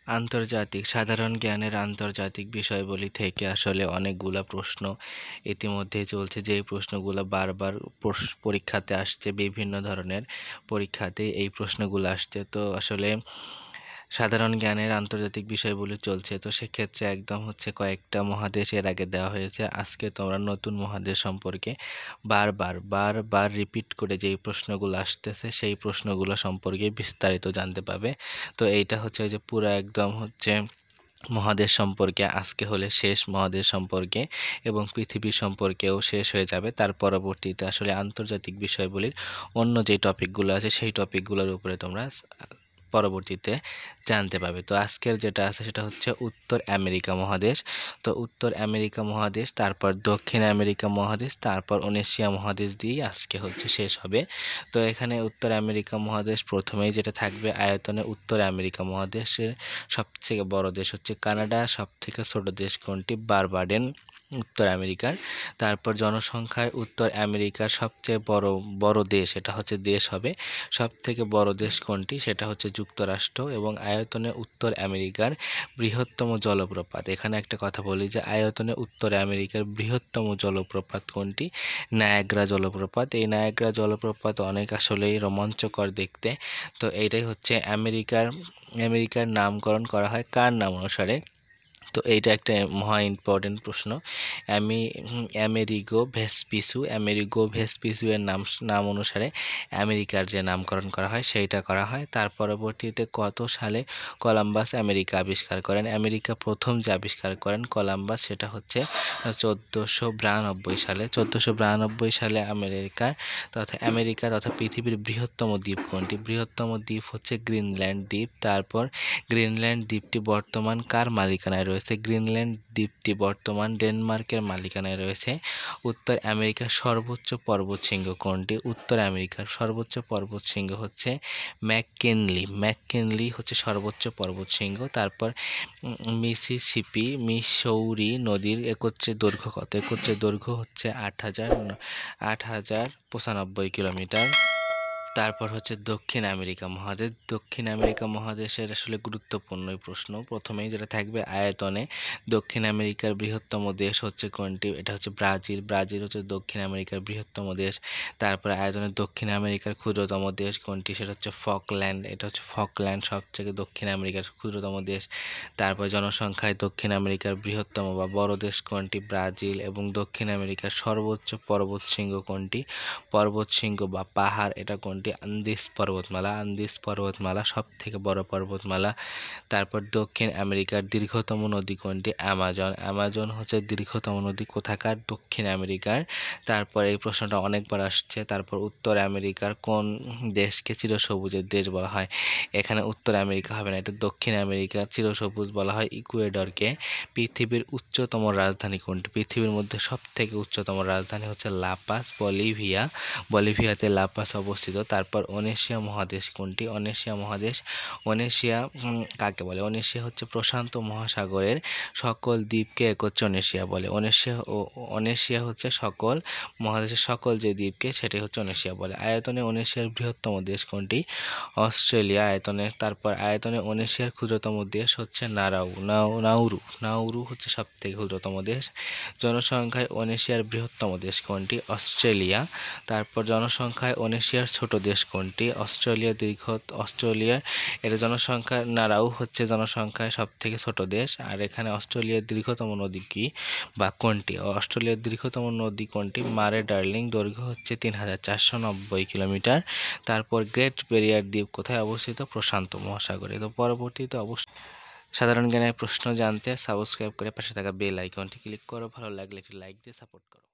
আন্তর্জাতিক সাধারণ জ্ঞানের আন্তর্জাতিক বিষয়বলি থেকে আসলে অনেকগুলা প্রশ্ন ইতিমধ্যেই চলছে, যেই প্রশ্নগুলো বারবার পরীক্ষাতে আসছে। বিভিন্ন ধরনের পরীক্ষাতে এই প্রশ্নগুলো আসছে। তো আসলে সাধারণ জ্ঞানের আন্তর্জাতিক বিষয়বলি চলছে, তো সেক্ষেত্রে একদম হচ্ছে কয়েকটা মহাদেশ এর আগে দেওয়া হয়েছে। আজকে তোমরা নতুন মহাদেশ সম্পর্কে বারবার বারবার রিপিট করে যেই প্রশ্নগুলো আসতেছে সেই প্রশ্নগুলো সম্পর্কে বিস্তারিত জানতে পাবে। তো এইটা হচ্ছে যে পুরো একদম হচ্ছে মহাদেশ সম্পর্কে, আজকে হলে শেষ মহাদেশ সম্পর্কে, এবং পৃথিবী সম্পর্কেও শেষ হয়ে যাবে। তার পরবর্তীতে আসলে আন্তর্জাতিক বিষয়গুলির অন্য যে টপিকগুলো আছে সেই টপিকগুলোর উপরে তোমরা পরবর্তীতে জানতে পাবে। তো আজকের যেটা আছে সেটা হচ্ছে উত্তর আমেরিকা মহাদেশ। তো উত্তর আমেরিকা মহাদেশ, তারপর দক্ষিণ আমেরিকা মহাদেশ, তারপর এশিয়া মহাদেশ দিয়ে আজকে হচ্ছে শেষ হবে। তো এখানে উত্তর আমেরিকা মহাদেশ প্রথমেই যেটা থাকবে আয়তনে, উত্তর আমেরিকা মহাদেশের সবথেকে বড় দেশ হচ্ছে কানাডা। সবথেকে ছোট দেশ কোনটি? বারবাডেন, উত্তর আমেরিকার। তারপর জনসংখ্যায় উত্তর আমেরিকার সবচেয়ে বড় বড় দেশ, এটা হচ্ছে দেশ হবে, সবথেকে বড় দেশ কোনটি? সেটা হচ্ছে যুক্তরাষ্ট্র। এবং আয়তনে উত্তর আমেরিকার বৃহত্তম জলপ্রপাত, এখানে একটা কথা বলি যে আয়তনে উত্তর আমেরিকার বৃহত্তম জলপ্রপাত কোনটি? নায়াগ্রা জলপ্রপাত। এই নায়াগ্রা জলপ্রপাত অনেক আসলেই রোমাঞ্চকর দেখতে। তো এইটাই হচ্ছে আমেরিকার নামকরণ করা হয় কার নাম অনুসারে? তো এইটা একটা মহা ইম্পর্টেন্ট প্রশ্ন। আমেরিগো ভেসপিসু এর নাম অনুসারে আমেরিকার যে নামকরণ করা হয় সেইটা করা হয়। তার পরবর্তীতে কত সালে কলাম্বাস আমেরিকা আবিষ্কার করেন? আমেরিকা প্রথম যে আবিষ্কার করেন কলাম্বাস, সেটা হচ্ছে 1492 সালে। 1492 সালে আমেরিকা তথা পৃথিবীর বৃহত্তম দ্বীপ কোনটি? বৃহত্তম দ্বীপ হচ্ছে গ্রিনল্যান্ড দ্বীপ। তারপর গ্রিনল্যান্ড দ্বীপটি বর্তমান কার মালিকানায় রয়েছে? গ্রিনল্যান্ড দ্বীপটি বর্তমান ডেনমার্কের মালিকানায় রয়েছে। উত্তর আমেরিকার সর্বোচ্চ পর্বতশৃঙ্গ কোনটি? উত্তর আমেরিকার সর্বোচ্চ পর্বতশৃঙ্গ হচ্ছে ম্যাককিনলি হচ্ছে সর্বোচ্চ পর্বতশৃঙ্গ। তারপর মিসৌরি নদীর একত্রে দৈর্ঘ্য কত? একত্রে দৈর্ঘ্য হচ্ছে 8,095 কিলোমিটার। তারপর হচ্ছে দক্ষিণ আমেরিকা মহাদেশ। দক্ষিণ আমেরিকা মহাদেশের আসলে গুরুত্বপূর্ণ প্রশ্ন। প্রথমেই যেটা থাকবে আয়তনে দক্ষিণ আমেরিকার বৃহত্তম দেশ হচ্ছে কোনটি? এটা হচ্ছে ব্রাজিল হচ্ছে দক্ষিণ আমেরিকার বৃহত্তম দেশ। তারপর আয়তনে দক্ষিণ আমেরিকার ক্ষুদ্রতম দেশ কোনটি? সেটা হচ্ছে ফকল্যান্ড। এটা হচ্ছে ফকল্যান্ড সবথেকে দক্ষিণ আমেরিকার ক্ষুদ্রতম দেশ। তারপর জনসংখ্যায় দক্ষিণ আমেরিকার বৃহত্তম বা বড় দেশ কোনটি? ব্রাজিল। এবং দক্ষিণ আমেরিকার সর্বোচ্চ পর্বতশৃঙ্গ কোনটি? পর্বতশৃঙ্গ বা পাহাড় এটা কোনটি? আন্দিজ পর্বতমালা সব থেকে বড় পর্বতমালা। তারপর দক্ষিণ আমেরিকার দীর্ঘতম নদী কোনটি? অ্যামাজন হচ্ছে দীর্ঘতম নদী কোথাকার? দক্ষিণ আমেরিকার। তারপর এই প্রশ্নটা অনেকবার আসছে। তারপর উত্তর আমেরিকার কোন দেশকে চিরসবুজের দেশ বলা হয়? এখানে উত্তর আমেরিকা হবে না, এটা দক্ষিণ আমেরিকার চিরসবুজ বলা হয় ইকুয়েডরকে। পৃথিবীর উচ্চতম রাজধানী কোনটি? পৃথিবীর মধ্যে সব থেকে উচ্চতম রাজধানী হচ্ছে লাপাস, বলিভিয়াতে লাপাস অবস্থিত। তারপর এশিয়া মহাদেশ কোনটি? এশিয়া কাকে বলে? এশিয়া হচ্ছে প্রশান্ত মহাসাগরের সকল দ্বীপকে একত্রে এশিয়া বলে। এশিয়া হচ্ছে সকল মহাদেশের সকল যে দ্বীপকে, সেটাই হচ্ছে এশিয়া বলে। আয়তনে এশিয়ার বৃহত্তম দেশ কোনটি? অস্ট্রেলিয়া। তারপর আয়তনে এশিয়ার ক্ষুদ্রতম দেশ হচ্ছে নাউরু হচ্ছে সব থেকে ক্ষুদ্রতম দেশ। জনসংখ্যায় এশিয়ার বৃহত্তম দেশ কোনটি? অস্ট্রেলিয়া। তারপর জনসংখ্যায় এশিয়ার ছোট দেশ কোনটি? অস্ট্রেলিয়ার এটা জনসংখ্যা, নারাউ হচ্ছে জনসংখ্যায় সব থেকে ছোট দেশ। আর এখানে অস্ট্রেলিয়ার দীর্ঘতম নদী কি বা কোনটি? অস্ট্রেলিয়ার দীর্ঘতম নদী কোনটি? মারে ডার্লিং, দৈর্ঘ্য হচ্ছে 3,490 কিলোমিটার। তারপর গ্রেট ব্যারিয়ার দ্বীপ কোথায় অবস্থিত? প্রশান্ত মহাসাগরে। তো পরবর্তীতে অবশ্যই সাধারণ জ্ঞানের প্রশ্ন জানতে সাবস্ক্রাইব করে পাশে থাকা বেল আইকনটি ক্লিক করো। ভালো লাগলে একটি লাইক দিয়ে সাপোর্ট করো।